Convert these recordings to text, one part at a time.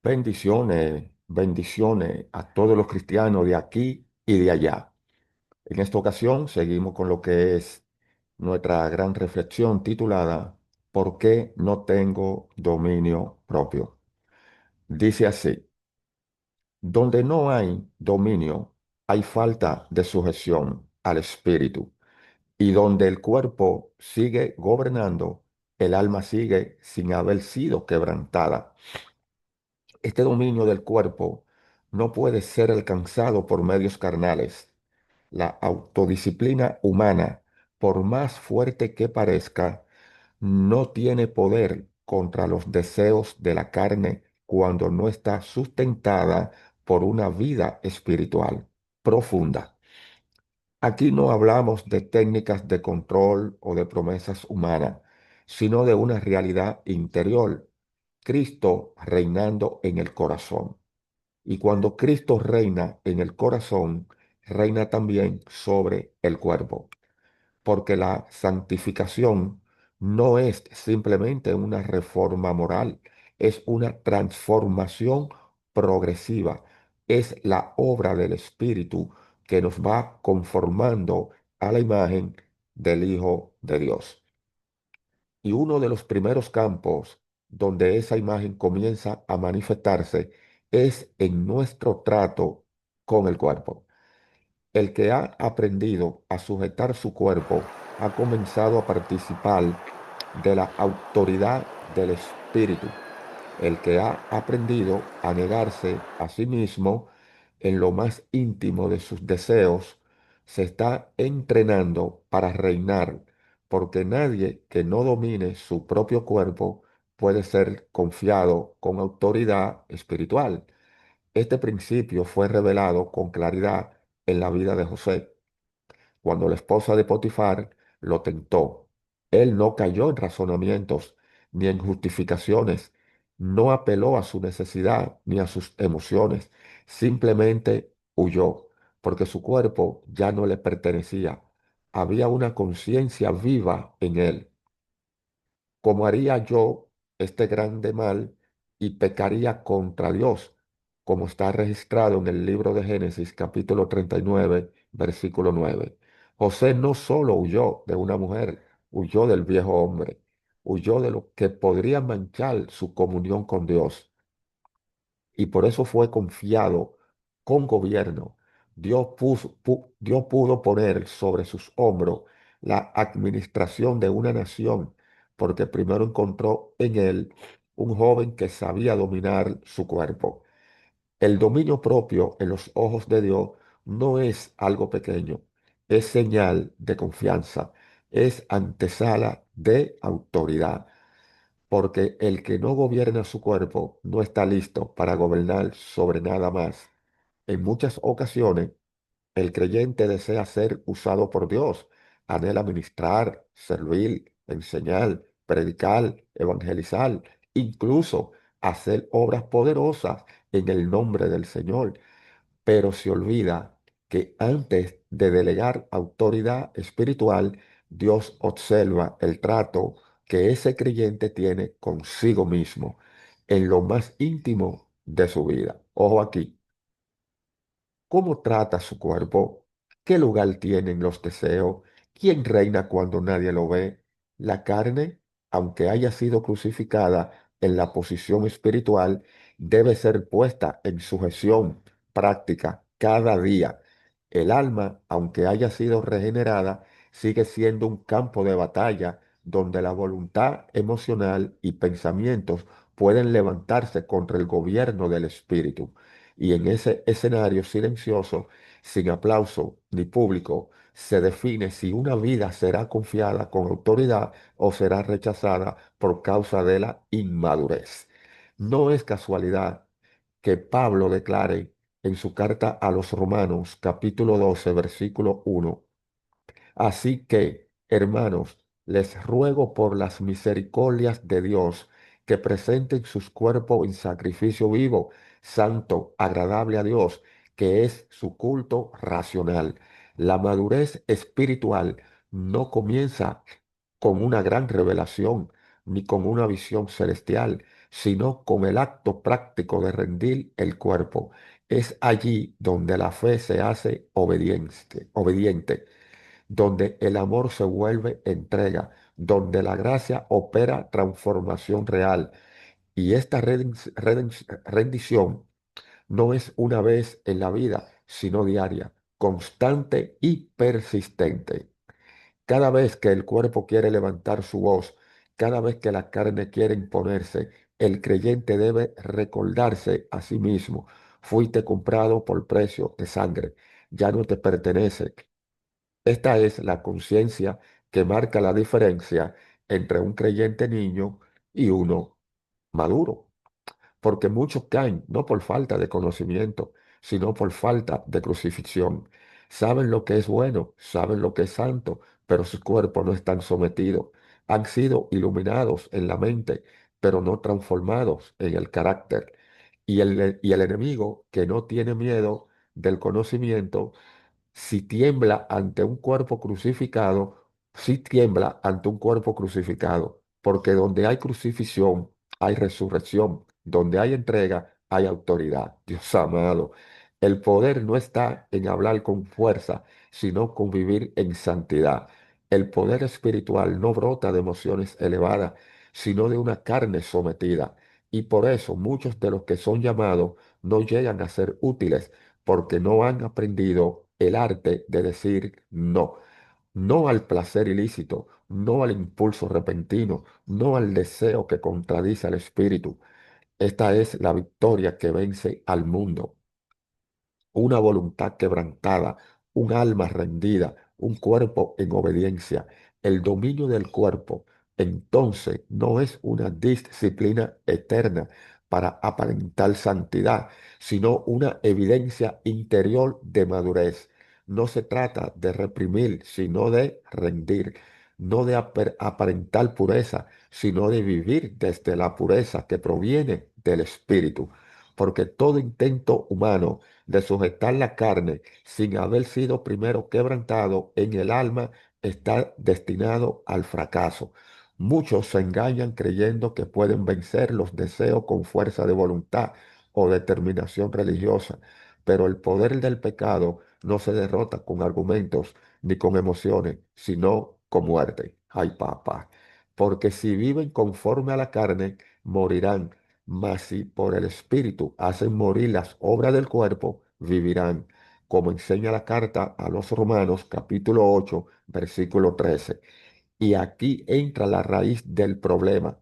Bendiciones, bendiciones a todos los cristianos de aquí y de allá. En esta ocasión seguimos con lo que es nuestra gran reflexión titulada ¿Por qué no tengo dominio propio? Dice así, donde no hay dominio, hay falta de sujeción al espíritu, y donde el cuerpo sigue gobernando, el alma sigue sin haber sido quebrantada. Este dominio del cuerpo no puede ser alcanzado por medios carnales. La autodisciplina humana, por más fuerte que parezca, no tiene poder contra los deseos de la carne cuando no está sustentada por una vida espiritual profunda. Aquí no hablamos de técnicas de control o de promesas humanas, sino de una realidad interior. Cristo reinando en el corazón. Y cuando Cristo reina en el corazón, reina también sobre el cuerpo, porque la santificación no es simplemente una reforma moral, es una transformación progresiva, es la obra del Espíritu que nos va conformando a la imagen del Hijo de Dios. Y uno de los primeros campos donde esa imagen comienza a manifestarse es en nuestro trato con el cuerpo. El que ha aprendido a sujetar su cuerpo ha comenzado a participar de la autoridad del espíritu. El que ha aprendido a negarse a sí mismo en lo más íntimo de sus deseos se está entrenando para reinar, porque nadie que no domine su propio cuerpo puede ser confiado con autoridad espiritual. Este principio fue revelado con claridad en la vida de José. Cuando la esposa de Potifar lo tentó, él no cayó en razonamientos ni en justificaciones, no apeló a su necesidad ni a sus emociones, simplemente huyó, porque su cuerpo ya no le pertenecía. Había una conciencia viva en él. ¿Cómo haría yo este grande mal y pecaría contra Dios? Como está registrado en el libro de Génesis, capítulo 39, versículo 9. José no solo huyó de una mujer, huyó del viejo hombre, huyó de lo que podría manchar su comunión con Dios y por eso fue confiado con gobierno. Dios pudo poner sobre sus hombros la administración de una nación, porque primero encontró en él un joven que sabía dominar su cuerpo. El dominio propio en los ojos de Dios no es algo pequeño, es señal de confianza, es antesala de autoridad, porque el que no gobierna su cuerpo no está listo para gobernar sobre nada más. En muchas ocasiones, el creyente desea ser usado por Dios, anhela ministrar, servir, enseñar, predicar, evangelizar, incluso hacer obras poderosas en el nombre del Señor, pero se olvida que antes de delegar autoridad espiritual, Dios observa el trato que ese creyente tiene consigo mismo en lo más íntimo de su vida. Ojo aquí, cómo trata su cuerpo, qué lugar tienen los deseos, quién reina cuando nadie lo ve. La carne, aunque haya sido crucificada en la posición espiritual, debe ser puesta en sujeción práctica cada día. El alma, aunque haya sido regenerada, sigue siendo un campo de batalla donde la voluntad emocional y pensamientos pueden levantarse contra el gobierno del espíritu. Y en ese escenario silencioso, sin aplauso ni público, se define si una vida será confiada con autoridad o será rechazada por causa de la inmadurez. No es casualidad que Pablo declare en su carta a los Romanos, capítulo 12, versículo 1. Así que, hermanos, les ruego por las misericordias de Dios que presenten sus cuerpos en sacrificio vivo, santo, agradable a Dios, que es su culto racional. La madurez espiritual no comienza con una gran revelación ni con una visión celestial. sino con el acto práctico de rendir el cuerpo. Es allí donde la fe se hace obediente, donde el amor se vuelve entrega, donde la gracia opera transformación real. Y esta rendición no es una vez en la vida, sino diaria, constante y persistente. Cada vez que el cuerpo quiere levantar su voz, cada vez que la carne quiere imponerse, el creyente debe recordarse a sí mismo: fuiste comprado por precio de sangre, ya no te pertenece. Esta es la conciencia que marca la diferencia entre un creyente niño y uno maduro, porque muchos caen no por falta de conocimiento, sino por falta de crucifixión. Saben lo que es bueno, saben lo que es santo, pero sus cuerpos no están sometidos. Han sido iluminados en la mente, pero no transformados en el carácter. Y el enemigo, que no tiene miedo del conocimiento, si tiembla ante un cuerpo crucificado, si tiembla ante un cuerpo crucificado, porque donde hay crucifixión, hay resurrección, donde hay entrega, hay autoridad. Dios amado, el poder no está en hablar con fuerza, sino con vivir en santidad. El poder espiritual no brota de emociones elevadas, sino de una carne sometida. Y por eso muchos de los que son llamados no llegan a ser útiles, porque no han aprendido el arte de decir no. No al placer ilícito, no al impulso repentino, no al deseo que contradice al espíritu. Esta es la victoria que vence al mundo: una voluntad quebrantada, un alma rendida, un cuerpo en obediencia. El dominio del cuerpo, entonces, no es una disciplina eterna para aparentar santidad, sino una evidencia interior de madurez. No se trata de reprimir, sino de rendir; no de aparentar pureza, sino de vivir desde la pureza que proviene del Espíritu. Porque todo intento humano de sujetar la carne sin haber sido primero quebrantado en el alma está destinado al fracaso. Muchos se engañan creyendo que pueden vencer los deseos con fuerza de voluntad o determinación religiosa, pero el poder del pecado no se derrota con argumentos ni con emociones, sino con muerte. Ay, papá. Porque si viven conforme a la carne, morirán; mas si por el Espíritu hacen morir las obras del cuerpo, vivirán, como enseña la carta a los Romanos, capítulo 8, versículo 13. Y aquí entra la raíz del problema.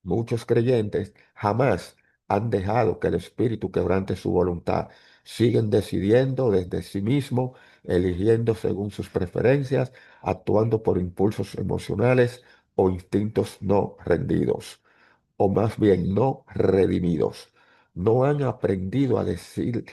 Muchos creyentes jamás han dejado que el Espíritu quebrante su voluntad. Siguen decidiendo desde sí mismos, eligiendo según sus preferencias, actuando por impulsos emocionales o instintos no rendidos, o más bien no redimidos. No han aprendido a decir: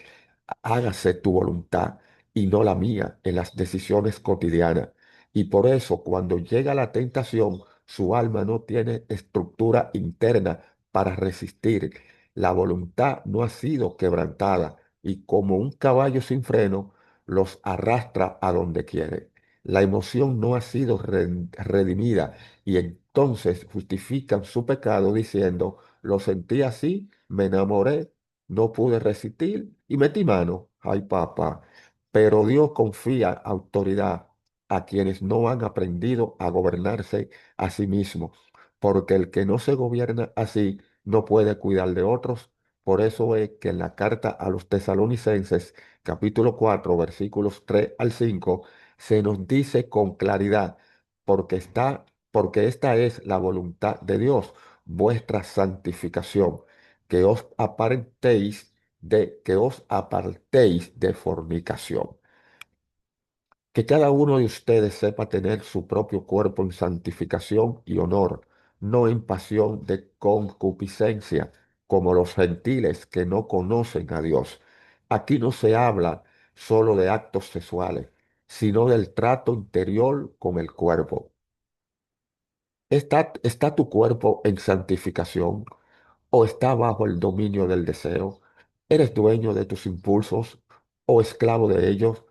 hágase tu voluntad y no la mía, en las decisiones cotidianas. Y por eso, cuando llega la tentación, su alma no tiene estructura interna para resistir. La voluntad no ha sido quebrantada y, como un caballo sin freno, los arrastra a donde quiere. La emoción no ha sido redimida, y entonces justifican su pecado diciendo: lo sentí así, me enamoré, no pude resistir y metí mano. Ay, papá. Pero Dios confía autoridad a quienes no han aprendido a gobernarse a sí mismos, porque el que no se gobierna así no puede cuidar de otros. Por eso es que en la carta a los Tesalonicenses, capítulo 4, versículos 3 al 5, se nos dice con claridad: porque esta es la voluntad de Dios, vuestra santificación, que os apartéis de fornicación. Que cada uno de ustedes sepa tener su propio cuerpo en santificación y honor, no en pasión de concupiscencia, como los gentiles que no conocen a Dios. Aquí no se habla solo de actos sexuales, sino del trato interior con el cuerpo. ¿Está tu cuerpo en santificación o está bajo el dominio del deseo? ¿Eres dueño de tus impulsos o esclavo de ellos?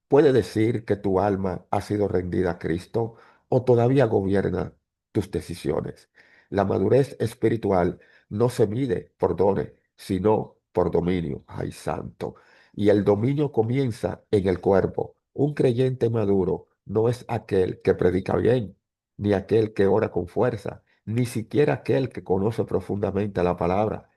¿Puede decir que tu alma ha sido rendida a Cristo o todavía gobierna tus decisiones? La madurez espiritual no se mide por dones, sino por dominio. ¡Ay, santo! Y el dominio comienza en el cuerpo. Un creyente maduro no es aquel que predica bien, ni aquel que ora con fuerza, ni siquiera aquel que conoce profundamente la palabra.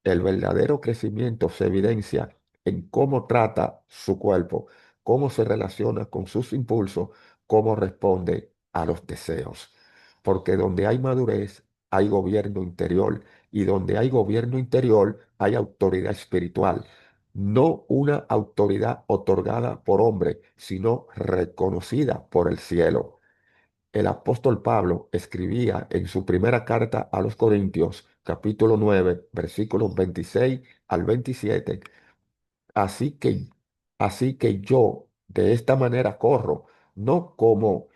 El verdadero crecimiento se evidencia en cómo trata su cuerpo, cómo se relaciona con sus impulsos, cómo responde a los deseos. Porque donde hay madurez, hay gobierno interior, y donde hay gobierno interior, hay autoridad espiritual. No una autoridad otorgada por hombre, sino reconocida por el cielo. El apóstol Pablo escribía en su primera carta a los Corintios, capítulo 9, versículos 26 al 27. Así que, así que yo de esta manera corro, no como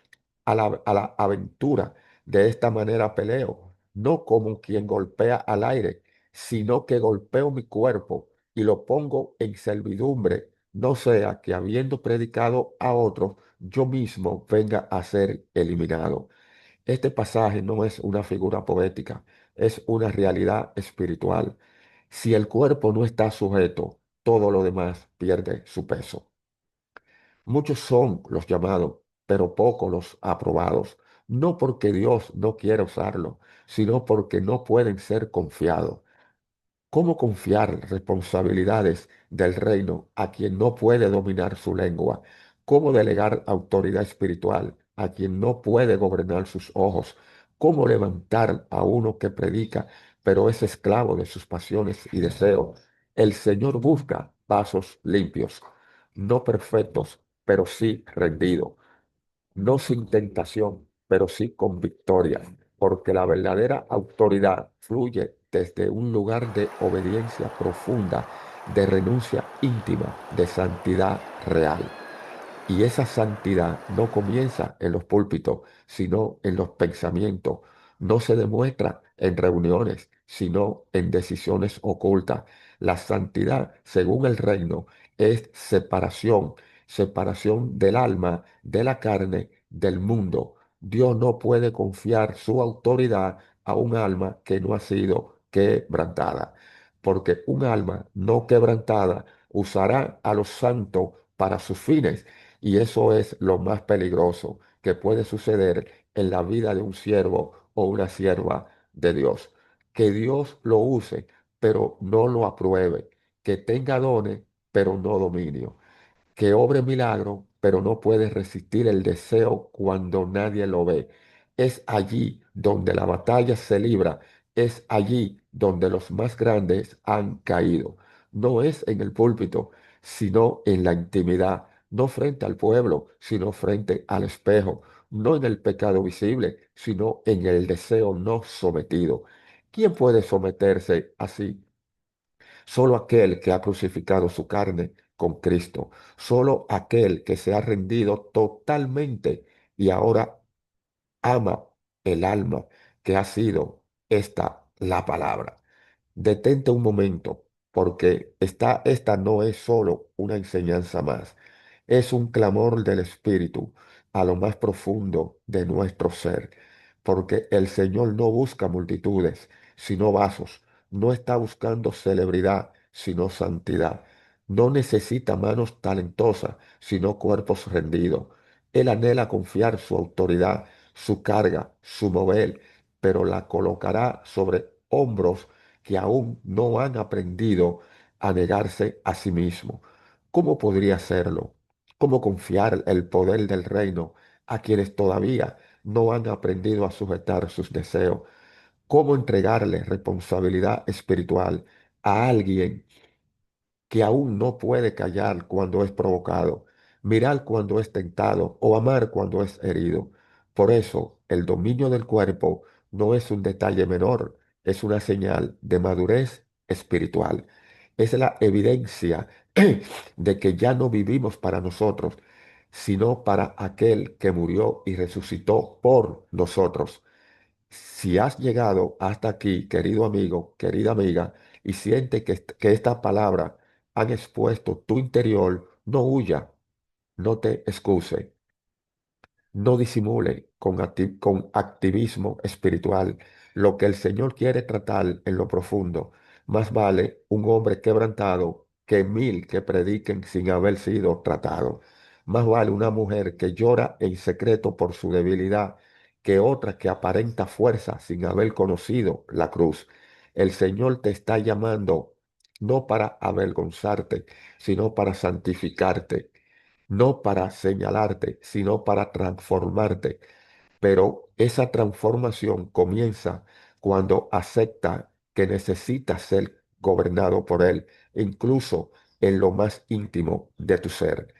a la aventura, de esta manera peleo, no como quien golpea al aire, sino que golpeo mi cuerpo y lo pongo en servidumbre, no sea que habiendo predicado a otros, yo mismo venga a ser eliminado. Este pasaje no es una figura poética, es una realidad espiritual. Si el cuerpo no está sujeto, todo lo demás pierde su peso. Muchos son los llamados, pero pocos los aprobados, no porque Dios no quiera usarlo, sino porque no pueden ser confiados. ¿Cómo confiar responsabilidades del reino a quien no puede dominar su lengua? ¿Cómo delegar autoridad espiritual a quien no puede gobernar sus ojos? ¿Cómo levantar a uno que predica, pero es esclavo de sus pasiones y deseos? El Señor busca vasos limpios, no perfectos, pero sí rendidos, no sin tentación, pero sí con victoria, porque la verdadera autoridad fluye desde un lugar de obediencia profunda, de renuncia íntima, de santidad real. Y esa santidad no comienza en los púlpitos, sino en los pensamientos. No se demuestra en reuniones, sino en decisiones ocultas. La santidad, según el reino, es separación, separación del alma, de la carne, del mundo. Dios no puede confiar su autoridad a un alma que no ha sido quebrantada, porque un alma no quebrantada usará a los santos para sus fines, y eso es lo más peligroso que puede suceder en la vida de un siervo o una sierva de Dios. Que Dios lo use, pero no lo apruebe. Que tenga dones, pero no dominio. Que obre milagro, pero no puede resistir el deseo cuando nadie lo ve. Es allí donde la batalla se libra, es allí donde los más grandes han caído. No es en el púlpito, sino en la intimidad, no frente al pueblo, sino frente al espejo, no en el pecado visible, sino en el deseo no sometido. ¿Quién puede someterse así? Solo aquel que ha crucificado su carne con Cristo, solo aquel que se ha rendido totalmente y ahora ama el alma que ha sido esta la palabra. Detente un momento, porque esta no es solo una enseñanza más, es un clamor del Espíritu a lo más profundo de nuestro ser, porque el Señor no busca multitudes, sino vasos, no está buscando celebridad, sino santidad, no necesita manos talentosas, sino cuerpos rendidos. Él anhela confiar su autoridad, su carga, su mover, pero la colocará sobre hombros que aún no han aprendido a negarse a sí mismo. ¿Cómo podría hacerlo? ¿Cómo confiar el poder del reino a quienes todavía no han aprendido a sujetar sus deseos? ¿Cómo entregarle responsabilidad espiritual a alguien que aún no puede callar cuando es provocado, mirar cuando es tentado o amar cuando es herido? Por eso, el dominio del cuerpo no es un detalle menor, es una señal de madurez espiritual. Es la evidencia de que ya no vivimos para nosotros, sino para aquel que murió y resucitó por nosotros. Si has llegado hasta aquí, querido amigo, querida amiga, y siente que esta palabra han expuesto tu interior, no huya, no te excuse, No disimule con activismo espiritual lo que el Señor quiere tratar en lo profundo. Más vale un hombre quebrantado que mil que prediquen sin haber sido tratado. Más vale una mujer que llora en secreto por su debilidad que otra que aparenta fuerza sin haber conocido la cruz. El Señor te está llamando no para avergonzarte, sino para santificarte, no para señalarte, sino para transformarte. Pero esa transformación comienza cuando acepta que necesita ser gobernado por Él, incluso en lo más íntimo de tu ser.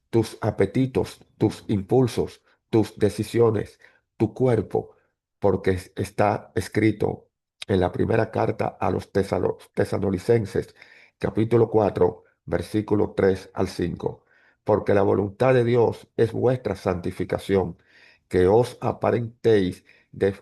Tus apetitos, tus impulsos, tus decisiones, tu cuerpo, porque está escrito en la primera carta a los tesanolicenses, capítulo 4, versículo 3 al 5. Porque la voluntad de Dios es vuestra santificación, que os apartéis de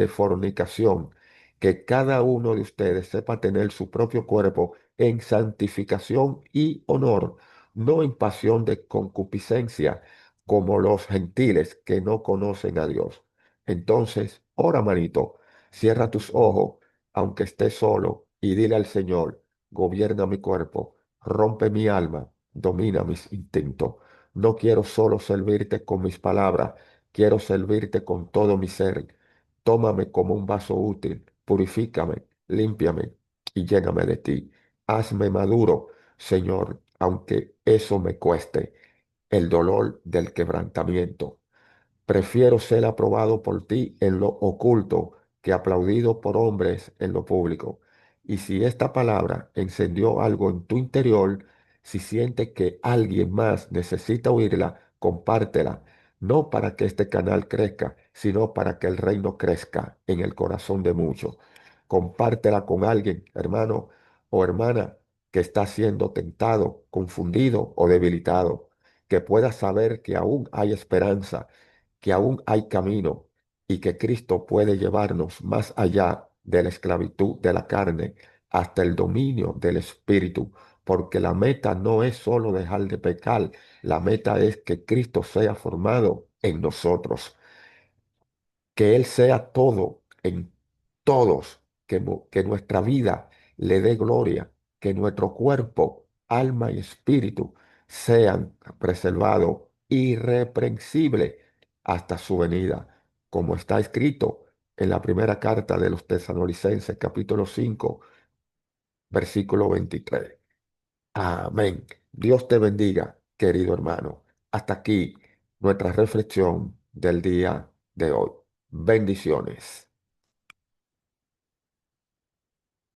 fornicación, que cada uno de ustedes sepa tener su propio cuerpo en santificación y honor, no en pasión de concupiscencia, como los gentiles que no conocen a Dios. Entonces, ora, manito, cierra tus ojos, aunque estés solo, y dile al Señor: gobierna mi cuerpo, rompe mi alma, domina mis instintos. No quiero solo servirte con mis palabras, quiero servirte con todo mi ser. Tómame como un vaso útil, purifícame, límpiame y lléname de ti. Hazme maduro, Señor, aunque eso me cueste el dolor del quebrantamiento. Prefiero ser aprobado por ti en lo oculto que aplaudido por hombres en lo público. Y si esta palabra encendió algo en tu interior, si sientes que alguien más necesita oírla, compártela, no para que este canal crezca, sino para que el reino crezca en el corazón de muchos. Compártela con alguien, hermano o hermana, que está siendo tentado, confundido o debilitado, que pueda saber que aún hay esperanza, que aún hay camino y que Cristo puede llevarnos más allá de la esclavitud de la carne hasta el dominio del Espíritu, porque la meta no es solo dejar de pecar, la meta es que Cristo sea formado en nosotros, que Él sea todo en todos, que nuestra vida le dé gloria, que nuestro cuerpo, alma y espíritu sean preservados irreprensibles hasta su venida, como está escrito en la primera carta de los Tesalonicenses, capítulo 5, versículo 23. Amén. Dios te bendiga, querido hermano. Hasta aquí nuestra reflexión del día de hoy. Bendiciones.